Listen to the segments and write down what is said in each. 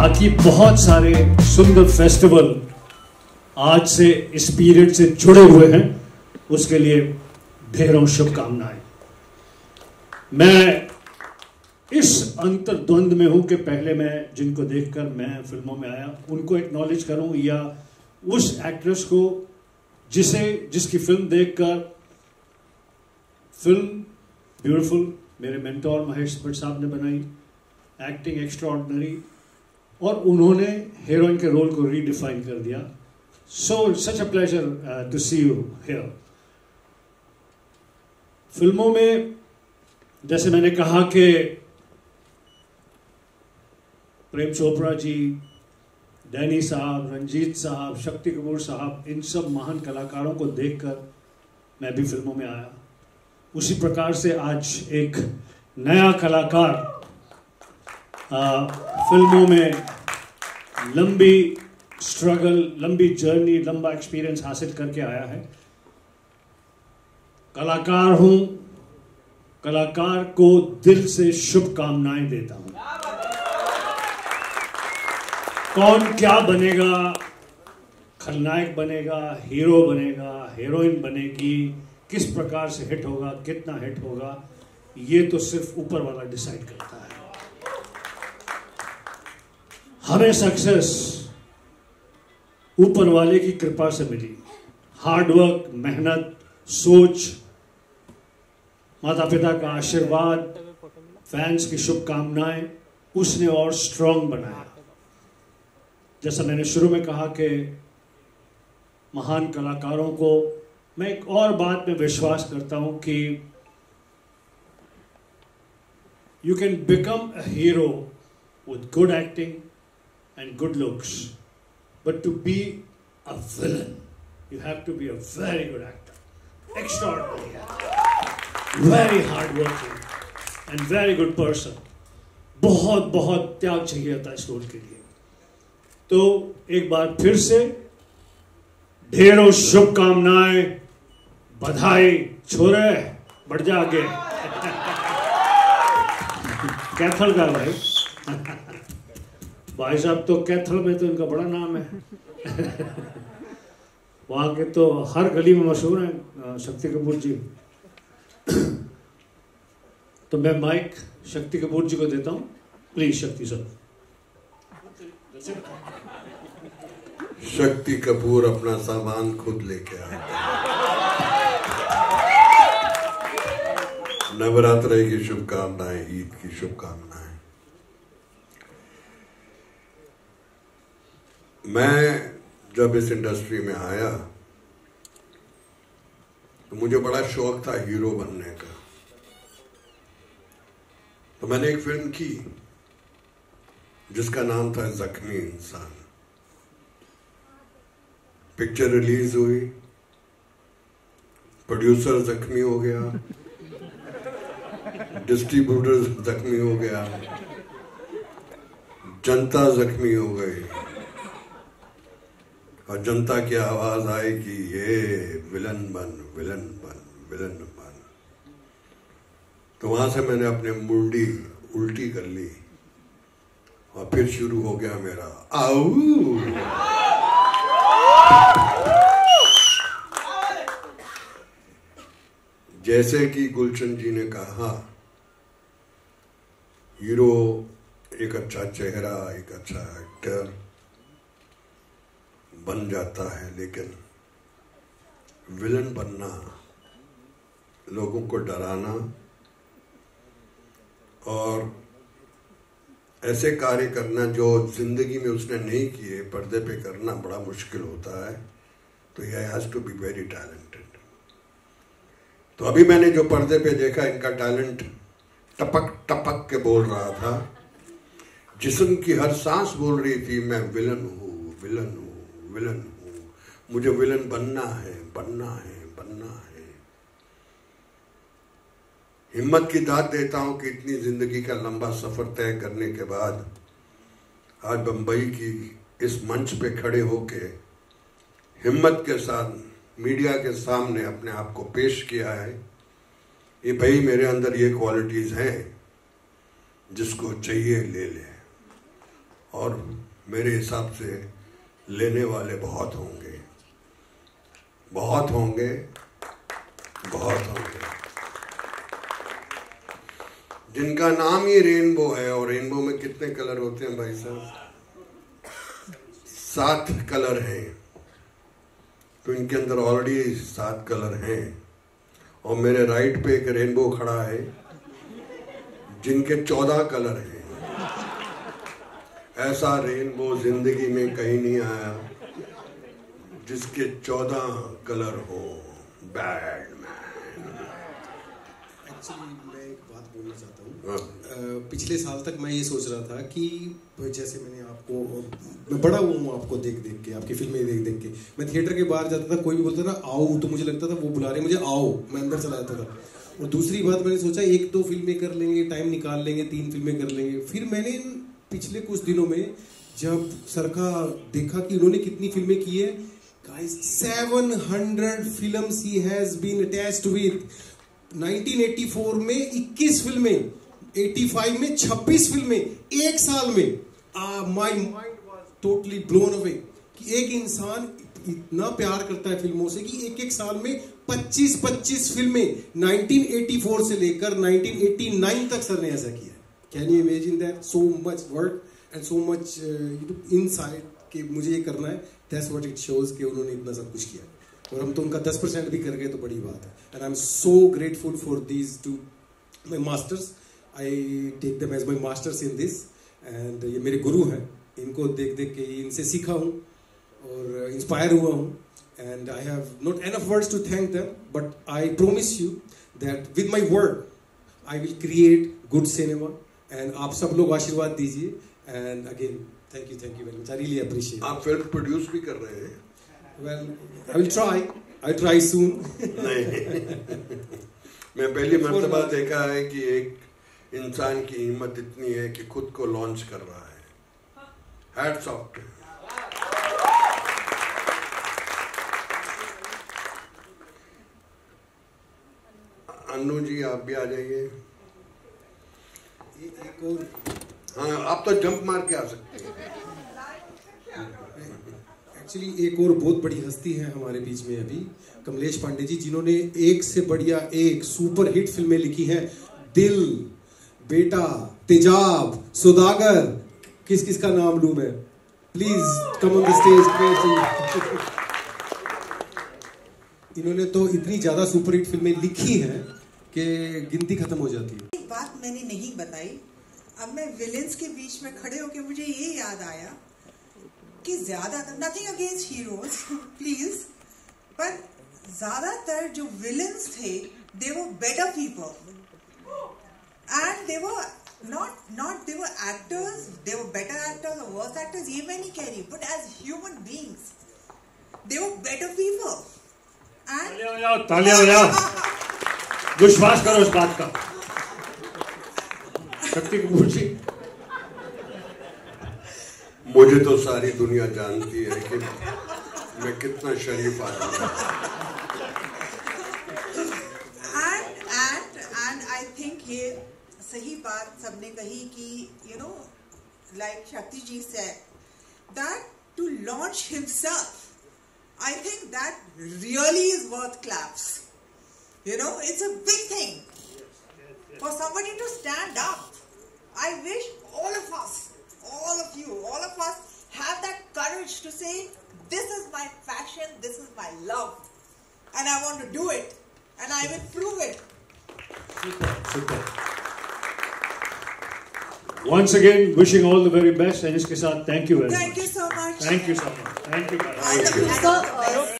ताकि बहुत सारे सुंदर फेस्टिवल आज से इस पीरियड से जुड़े हुए हैं, उसके लिए ढेरों शुभकामनाएं। मैं इस अंतर्द्वंद में हूं कि पहले मैं जिनको देखकर मैं फिल्मों में आया उनको एक्नॉलेज करूं या उस एक्ट्रेस को जिसकी फिल्म देखकर फिल्म ब्यूटीफुल मेरे मेंटोर महेश भट्ट साहब ने बनाई, एक्टिंग एक्स्ट्राऑर्डिनरी, और उन्होंने हीरोइन के रोल को रीडिफाइन कर दिया। So such a pleasure to see you here. फिल्मों में जैसे मैंने कहा कि प्रेम चोपड़ा जी, डैनी साहब, रंजीत साहब, शक्ति कपूर साहब, इन सब महान कलाकारों को देखकर मैं भी फिल्मों में आया। उसी प्रकार से आज एक नया कलाकार फिल्मों में लंबी स्ट्रगल, लंबी जर्नी, लंबा एक्सपीरियंस हासिल करके आया है। कलाकार हूं, कलाकार को दिल से शुभकामनाएं देता हूं। कौन क्या बनेगा, खलनायक बनेगा, हीरो बनेगा, हीरोइन बनेगी, किस प्रकार से हिट होगा, कितना हिट होगा, ये तो सिर्फ ऊपर वाला डिसाइड करता है। हमें सक्सेस ऊपर वाले की कृपा से मिली। हार्डवर्क, मेहनत, सोच, माता पिता का आशीर्वाद, फैंस की शुभकामनाएं, उसने और स्ट्रांग बनाया। जैसा मैंने शुरू में कहा कि महान कलाकारों को मैं एक और बात में विश्वास करता हूं कि you can become a hero with good acting and good looks, but to be a villain you have to be a very good actor, extraordinary actor, very hard working and very good person। बहुत बहुत त्याग चाहिए था इस role के लिए। तो एक बार फिर से ढेरों शुभकामनाएं, बधाई, छोरे बढ़ जा आगे। कैथल का भाई भाई साहब तो कैथल में तो इनका बड़ा नाम है। वहां के तो हर गली में मशहूर हैं शक्ति कपूर जी। तो मैं माइक शक्ति कपूर जी को देता हूं। प्लीज शक्ति सर। शक्ति कपूर अपना सामान खुद लेके आता है। नवरात्र की शुभकामनाएं, ईद की शुभकामनाएं। मैं जब इस इंडस्ट्री में आया तो मुझे बड़ा शौक था हीरो बनने का। तो मैंने एक फिल्म की जिसका नाम था जख्मी इंसान। पिक्चर रिलीज हुई, प्रोड्यूसर जख्मी हो गया, डिस्ट्रीब्यूटर जख्मी हो गया, जनता जख्मी हो गई, और जनता की आवाज आई कि ये विलन बन, विलन बन, विलन बन। तो वहां से मैंने अपने मुंडी उल्टी कर ली और फिर शुरू हो गया मेरा आऊ। जैसे कि गुलशन जी ने कहा, हीरो एक अच्छा चेहरा, एक अच्छा एक्टर बन जाता है, लेकिन विलन बनना, लोगों को डराना और ऐसे कार्य करना जो जिंदगी में उसने नहीं किए, पर्दे पे करना बड़ा मुश्किल होता है। तो ये has to be very talented. तो अभी मैंने जो पर्दे पे देखा, इनका टैलेंट टपक टपक के बोल रहा था। जिस्म की हर सांस बोल रही थी मैं विलन हूँ, विलन हूँ, विलन हूँ, मुझे विलन बनना है, बनना है, बनना है। हिम्मत की दाद देता हूं कि इतनी जिंदगी का लंबा सफर तय करने के बाद आज बंबई की इस मंच पे खड़े होके हिम्मत के साथ मीडिया के सामने अपने आप को पेश किया है। ये भाई मेरे अंदर ये क्वालिटीज हैं, जिसको चाहिए ले ले। और मेरे हिसाब से लेने वाले बहुत होंगे, बहुत होंगे, बहुत होंगे। जिनका नाम ही रेनबो है, और रेनबो में कितने कलर होते हैं भाई साहब? 7 कलर हैं। तो इनके अंदर ऑलरेडी 7 कलर हैं। और मेरे राइट पे एक रेनबो खड़ा है जिनके 14 कलर हैं। ऐसा रेनबो जिंदगी में कहीं नहीं आया जिसके 14 कलर हो। बैडमैन। एक्चुअली मैं एक बात बोलना चाहता हूँ। पिछले साल तक मैं ये सोच रहा था कि जैसे मैंने आपको, मैं बड़ा हुआ हूँ आपको देख देख के, आपकी फिल्में देख देख के। मैं थिएटर के बाहर जाता था, कोई भी बोलता ना आओ, तो मुझे लगता था वो बुला रहे मुझे, आओ, मैं अंदर चला जाता था। और दूसरी बात मैंने सोचा 1-2 फिल्में कर लेंगे, टाइम निकाल लेंगे, 3 फिल्में कर लेंगे। फिर मैंने पिछले कुछ दिनों में जब सर का देखा कि उन्होंने कितनी फिल्में की है, गाइस 700 फिल्म्स ही हैज बीन अटैच्ड विद। 1984 में 21 फिल्में, 85 में 26 फिल्में, एक साल में। My mind was totally blown away कि एक इंसान इतना प्यार करता है फिल्मों से कि एक साल में 25 फिल्में 1984 से लेकर 1989 तक सर ने ऐसा किया। Can you imagine that? So much work and so much inside कि मुझे ये करना है। दैट्स व्हाट इट शोज कि उन्होंने इतना सब कुछ किया, और हम तो उनका 10% भी कर गए तो बड़ी बात है। And I am so grateful for these 2 my masters. I take them as my masters in this. And ये मेरे गुरु हैं, इनको देख देख के इनसे सीखा हूँ और इंस्पायर हुआ हूँ। And I have not enough words to thank them, but I promise you that with my work I will create good cinema. And आप सब लोग आशीर्वाद दीजिए। And again thank you very much. I really appreciate. आप film produce भी कर रहे हैं? Well, I will try. I'll try soon. नहीं, मैं पहली मर्तबा देखा है कि एक इंसान की हिम्मत इतनी है कि खुद को लॉन्च कर रहा है। Hats off. अन्नू जी आप भी आ जाइए। एक और, हाँ, आप तो जंप मार के आ सकते हैं। एक्चुअली एक और बहुत बड़ी हस्ती है हमारे बीच में अभी, कमलेश पांडे जी, जिन्होंने एक से बढ़िया एक सुपर हिट फिल्में लिखी हैं। दिल, बेटा, तेजाब, सौदागर, किस किस का नाम लूं मैं? Please come on the stage. इन्होंने तो इतनी ज्यादा सुपर हिट फिल्में लिखी हैं कि गिनती खत्म हो जाती है। एक बात मैंने नहीं बताई, अब मैं विलेंस के बीच में खड़े होकर मुझे ये याद आया कि ज्यादातर, नथिंग अगेंस्ट हीरोज प्लीज, पर ज्यादातर जो विलेंस थे they were better people and they were not they were actors, they were better actors और वर्स एक्टर्स, ये मैं नहीं कह रही, but as human beings they were better people. And तालियां बजाओ, विश्वास करो इस बात का। शक्ति कपूर जी, मुझे तो सारी दुनिया जानती है कि मैं कितना शरीफ आदमी हूं। एंड आई थिंक ये सही बात सबने कही कि you know, like Shakti ji said that to launch himself, I think that really is worth claps. You know, it's a big thing for somebody to stand up. I wish all of us, all of you, all of us have that courage to say, this is my passion, this is my love, and I want to do it, and I will prove it. super. Once again, wishing all the very best, and इसके साथ thank you very much. Thank you so much. Thank you so much. Thank you.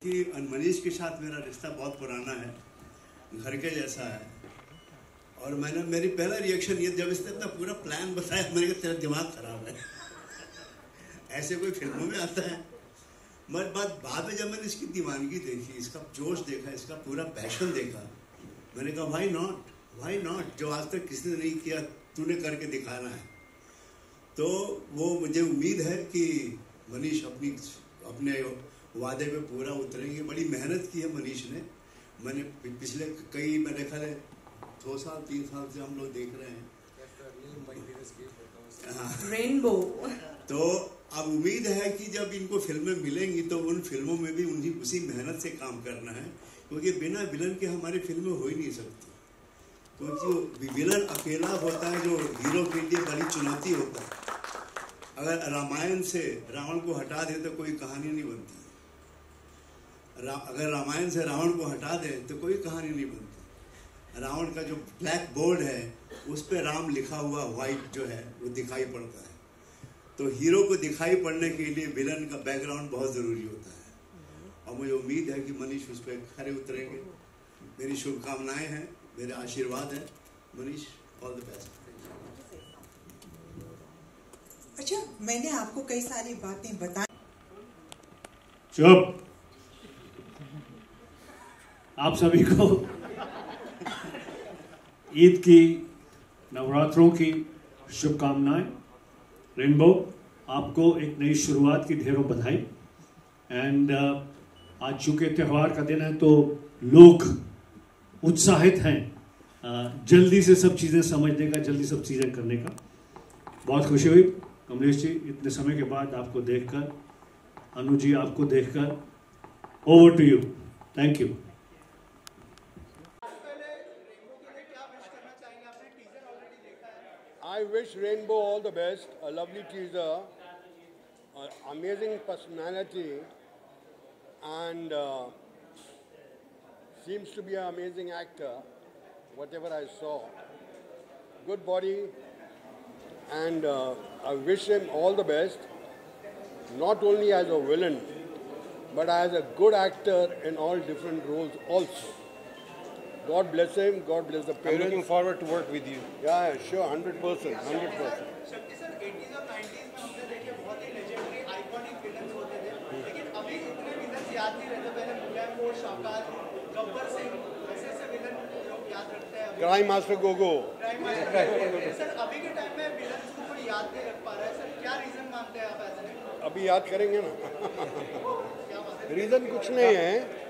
कि मनीष के साथ मेरा रिश्ता बहुत पुराना है, घर के जैसा है। और मेरी पहला रिएक्शन ये, जब इसने अपना पूरा प्लान बताया, मैंने कहा तेरा दिमाग खराब है, ऐसे कोई फिल्मों में आता है। मगर बाद में जब मैंने इसकी दीवानगी देखी, इसका जोश देखा, इसका पूरा पैशन देखा, मैंने कहा व्हाई नॉट, जो आज तक किसी ने नहीं किया तूने करके दिखाना है। तो वो मुझे उम्मीद है कि मनीष अपने वादे पे पूरा उतरेंगे। बड़ी मेहनत की है मनीष ने। मैंने पिछले मेरे ख्याल 2 साल 3 साल से हम लोग देख रहे हैं। रेनबो। तो अब उम्मीद है कि जब इनको फिल्में मिलेंगी तो उन फिल्मों में भी उन्हीं उसी मेहनत से काम करना है, क्योंकि बिना विलन के हमारी फिल्में हो ही नहीं सकती। क्योंकि विलन अकेला होता है जो हीरो के लिए बड़ी चुनौती होता है। अगर रामायण से रावण को हटा दे तो कोई कहानी नहीं बनती। अगर रामायण से रावण को हटा दे तो कोई कहानी नहीं बनती। रावण का जो ब्लैक बोर्ड है उस पर राम लिखा हुआ व्हाइट जो है वो दिखाई पड़ता है। तो हीरो को दिखाई पड़ने के लिए विलन का बैकग्राउंड बहुत ज़रूरी होता है, और मुझे उम्मीद है कि मनीष उस पर खरे उतरेंगे। मेरी शुभकामनाएं हैं, मेरे आशीर्वाद हैं। Manish, all the best. अच्छा, मैंने आपको कई सारी बातें बताई। चुप। आप सभी को ईद की, नवरात्रों की शुभकामनाएं। रेनबो, आपको एक नई शुरुआत की ढेरों बधाई। एंड आज चूंकि त्यौहार का दिन है तो लोग उत्साहित हैं जल्दी से सब चीज़ें समझने का, जल्दी सब चीज़ें करने का। बहुत खुशी हुई कमलेश जी, इतने समय के बाद आपको देखकर, अनु जी आपको देखकर। Over to you. Thank you. I wish Rainbow all the best. A lovely teaser, amazing personality, and seems to be an amazing actor. Whatever I saw, good body, and I wish him all the best. Not only as a villain, but as a good actor in all different roles also. God bless him. God bless the parents. I'm looking forward to work with you. Yeah, sure, 100%, 100%. शक्ति sir 80s और 90s में हमने देखे बहुत ही legendary iconic villains होते थे, लेकिन अभी इतने विलन्स याद नहीं रहते। पहले मुगैम्बो, शाकार, गब्बर सिंह, ऐसे विलन लोग याद रखते हैं। Crime Master Gogo. सर अभी के टाइम में विलन्स को कोई याद नहीं रख पा रहा है। सर क्या रीजन मानते हैं आप ऐसे? अभी याद करेंगे ना। रीज़न कुछ नहीं है,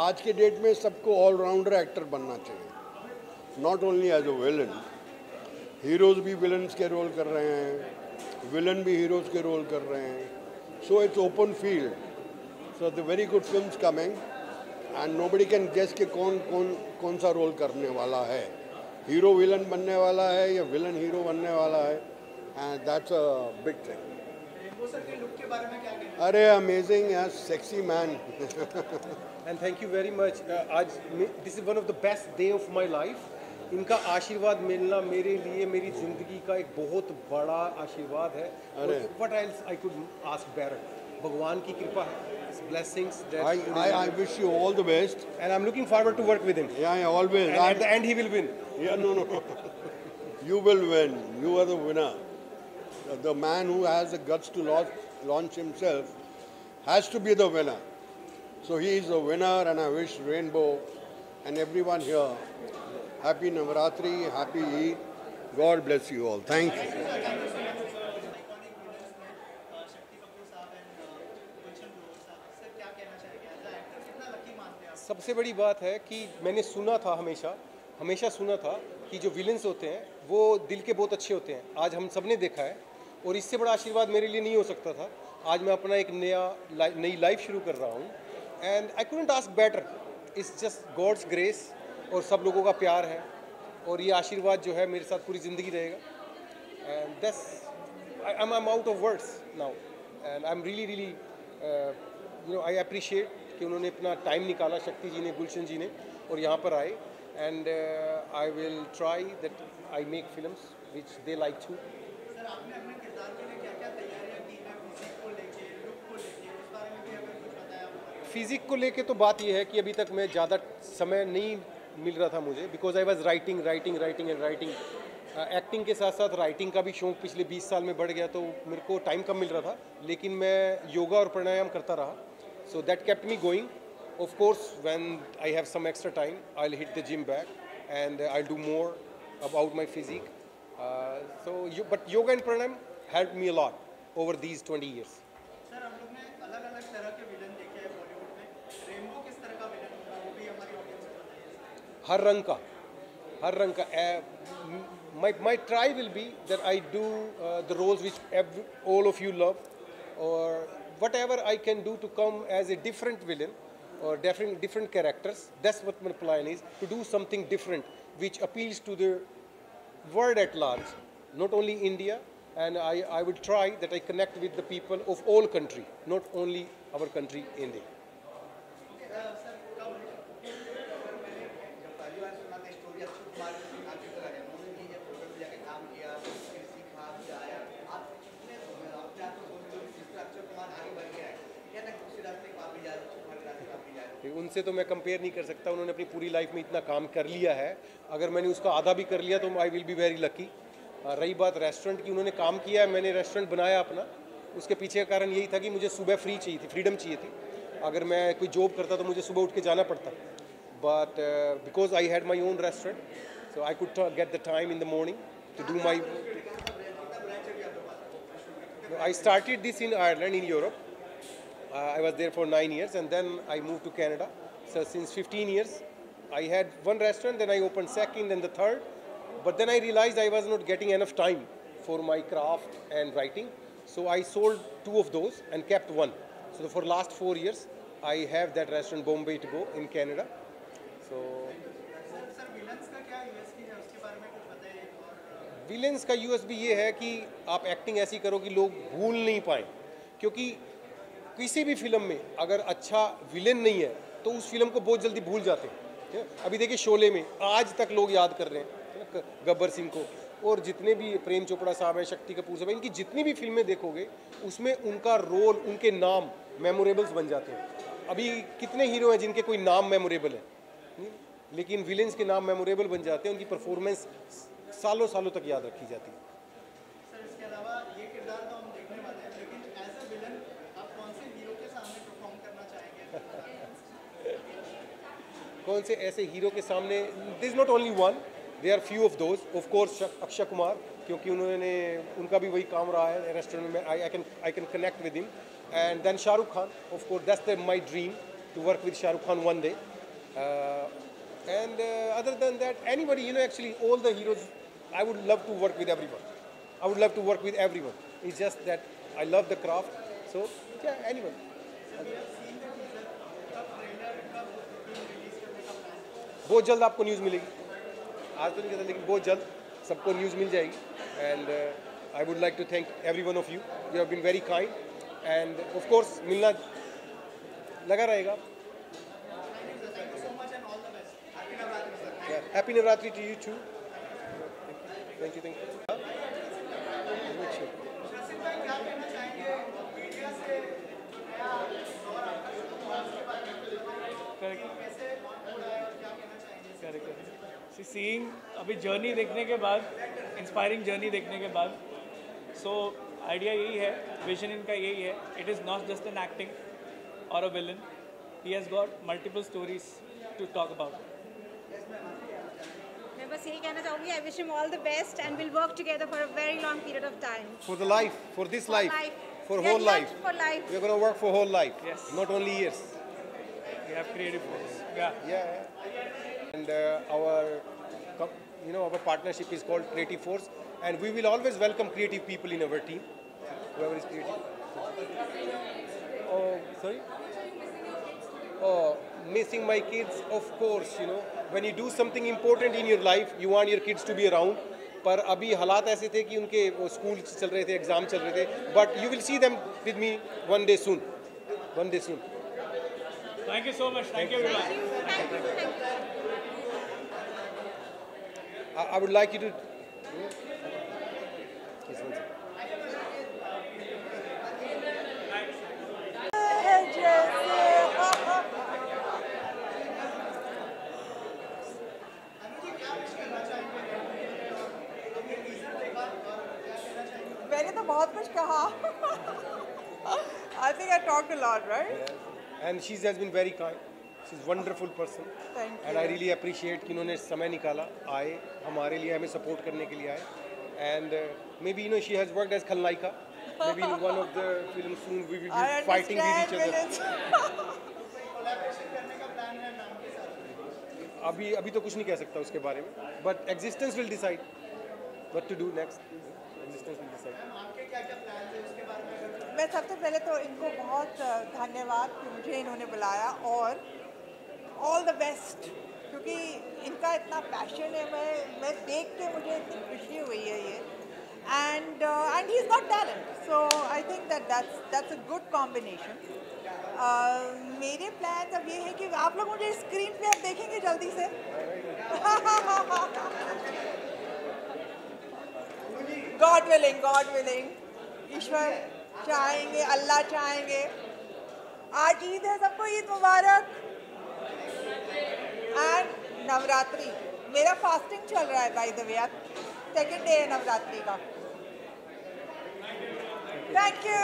आज के डेट में सबको ऑलराउंडर एक्टर बनना चाहिए, not only as a villain. Heroes भी विलन्स के रोल कर रहे हैं, विलन भी हीरोज़ के रोल कर रहे हैं। So it's open field, so the very good films coming and nobody can guess कि कौन सा रोल करने वाला है। हीरो विलन बनने वाला है या विलन हीरो बनने वाला है, and that's a big thing. Sir के लुक के बारे में क्या कहना है? अरे amazing, sexy man. And thank you very much. आज this is one of the best day of my life. इनका आशीर्वाद मिलना मेरे लिए मेरी ज़िंदगी का एक बहुत बड़ा आशीर्वाद है। What else I could ask better. भगवान की कृपा है, blessings. I wish you all the best. And I'm looking forward to work with him. Yeah, always. And at the end he will win. Yeah, no. You will win. You are the winner. The man who has the guts to launch himself has to be the winner. So he is the winner, and I wish Rainbow and everyone here happy Navaratri, happy Eid. God bless you all. Thank you. सबसे बड़ी बात है कि मैंने सुना था, हमेशा सुना था कि जो विलेंस होते हैं वो दिल के बहुत अच्छे होते हैं। आज हम सब ने देखा है, और इससे बड़ा आशीर्वाद मेरे लिए नहीं हो सकता था। आज मैं अपना एक नई लाइफ शुरू कर रहा हूँ, and I couldn't ask better. It's just God's grace, और सब लोगों का प्यार है, और ये आशीर्वाद जो है मेरे साथ पूरी ज़िंदगी रहेगा। And that's I am out of words now, and I am really I appreciate कि उन्होंने अपना टाइम निकाला, शक्ति जी ने, गुलशन जी ने, और यहाँ पर आए। And I will try that I make films which they like to. Sir आपने अपने किरदार के लिए क्या क्या तैयारियां की हैं, फिजिक को लेके, लुक को लेके, उस बारे में भी अगर कुछ बताया आप। फिजिक को लेके तो बात यह है कि अभी तक मैं ज़्यादा समय नहीं मिल रहा था मुझे, because I was writing and writing. Acting के साथ साथ राइटिंग का भी शौक पिछले 20 साल में बढ़ गया, तो मेरे को टाइम कम मिल रहा था, लेकिन मैं योगा और प्राणायाम करता रहा। So that kept me going. Of course, when I have some extra time, I'll hit the gym back, and I'll do more about my physique. But yoga and pranayam helped me a lot over these 20 years. Sir हम लोग ने अलग-अलग तरह के villain देखे हैं बॉलीवुड में। Rainbow किस तरह का विलन होगा, वो भी हमारी ऑडियंस को बताइए। हर रंग का my try will be that I do the roles which all of you love, or whatever I can do to come as a different villain or different characters. That's what my plan is, to do something different which appeals to the world at large, not only India. And I would try that I connect with the people of all country, not only our country, India. उनसे तो मैं compare नहीं कर सकता, उन्होंने अपनी पूरी life में इतना काम कर लिया है, अगर मैंने उसका आधा भी कर लिया तो I will be very lucky. रही बात रेस्टोरेंट की, उन्होंने काम किया है, मैंने रेस्टोरेंट बनाया अपना, उसके पीछे का कारण यही था कि मुझे सुबह फ्री चाहिए थी, फ्रीडम चाहिए थी। अगर मैं कोई जॉब करता तो मुझे सुबह उठ के जाना पड़ता, but because I had my own restaurant, so I could get the time in the morning to do my. I started this in Ireland, in Europe. I was there for 9 years and then I moved to Canada. So since 15 years, I had one restaurant, then I opened second and the third. But then I realized I was not getting enough time for my craft and writing. So I sold 2 of those and kept one. So for last 4 years, I have that restaurant Bombay to go in Canada. So villains का क्या USP है उसके बारे में कुछ बताइए। Villains का USP ये है कि आप एक्टिंग ऐसी करो कि लोग भूल नहीं पाएँ, क्योंकि किसी भी फिल्म में अगर अच्छा विलेन नहीं है तो उस फिल्म को बहुत जल्दी भूल जाते हैं। अभी देखिए शोले में आज तक लोग याद कर रहे हैं गब्बर सिंह को, और जितने भी प्रेम चोपड़ा साहब हैं, शक्ति कपूर साहब हैं, इनकी जितनी भी फिल्में देखोगे उसमें उनका रोल, उनके नाम मेमोरेबल्स बन जाते हैं। अभी कितने हीरो हैं जिनके कोई नाम मेमोरेबल है, लेकिन विलेंस के नाम मेमोरेबल बन जाते हैं, उनकी परफॉर्मेंस सालों सालों तक याद रखी जाती है। सर इसके अलावा ये किरदार तो हम देखने वाले हैं, लेकिन एज अ विलन आप कौन से हीरो के सामने परफॉर्म करना चाहेंगे? कौन से ऐसे हीरो के सामने? This is not only one, there are few of those. Of course Akshay Kumar, क्योंकि उनका भी वही काम रहा है रेस्टोरेंट में, I can connect with him. And then Shahrukh Khan, of course that's my dream to work with Shahrukh Khan one day. And other than that, anybody, actually all the heroes, I would love to work with everyone. I would love to work with everyone. It's just that I love the craft. So, yeah, anyone. बहुत जल्द आपको news मिलेगी, आज तो नहीं कहता लेकिन बहुत जल्द सबको न्यूज़ मिल जाएगी। And I would like to thank every one of you. You have been very kind. And of course, मिलना लगा रहेगा। Happy Navratri to you too. Thank you. Seeing अभी जर्नी देखने के बाद, इंस्पायरिंग जर्नी देखने के बाद, सो आइडिया यही है, विजन इनका यही है, it is not just an acting और a villain, he has got multiple stories to talk about. मैं बस यही कहना चाहूँगी, I wish him all the best and will work together for a very long period of time. For the life, for this life, for We are whole life. For life. We are going to work for whole life, Yes. not only years. We have creative force. Yeah. And our partnership is called Creative Force, and we will always welcome creative people in our team, whoever is creative. Oh, sorry? Oh, missing my kids, of course, when you do something important in your life, you want your kids to be around. पर अभी हालात ऐसे थे कि उनके वो school चल रहे थे, एग्जाम चल रहे थे, but you will see them with me one day soon. Thank you so much. Thank you everyone. Thank you. I would like you to. Yes, one second. मैंने तो बहुत कुछ कहा। I think I talked a lot, right? And she has been very kind. She's a wonderful person. Thank you. And I really appreciate कि उन्होंने समय निकाला, आए हमारे लिए, हमें सपोर्ट करने के लिए आए. And maybe she has worked as खलनायिका. Maybe in one of the films soon we will be fighting with each other. अभी तो कुछ नहीं कह सकता उसके बारे में. But existence will decide. what to do next. Listeners will decide. आपके क्या-क्या प्लान्स हैं उसके बारे में अगर मैं सबसे पहले तो इनको बहुत धन्यवाद कि मुझे इन्होंने बुलाया और ऑल द बेस्ट, क्योंकि इनका इतना पैशन है, मैं देख के मुझे इतनी खुशी हुई है ये, and he is got talent, so I think that's a good combination. मेरे प्लान अब ये है कि आप लोग मुझे स्क्रीन पे अब देखेंगे जल्दी से. गॉड विलिंग, ईश्वर चाहेंगे, अल्लाह चाहेंगे. आज ईद है, सबको ईद मुबारक. एंड नवरात्रि, मेरा फास्टिंग चल रहा है बाय द वे, आज सेकेंड डे है नवरात्रि का. Thank you.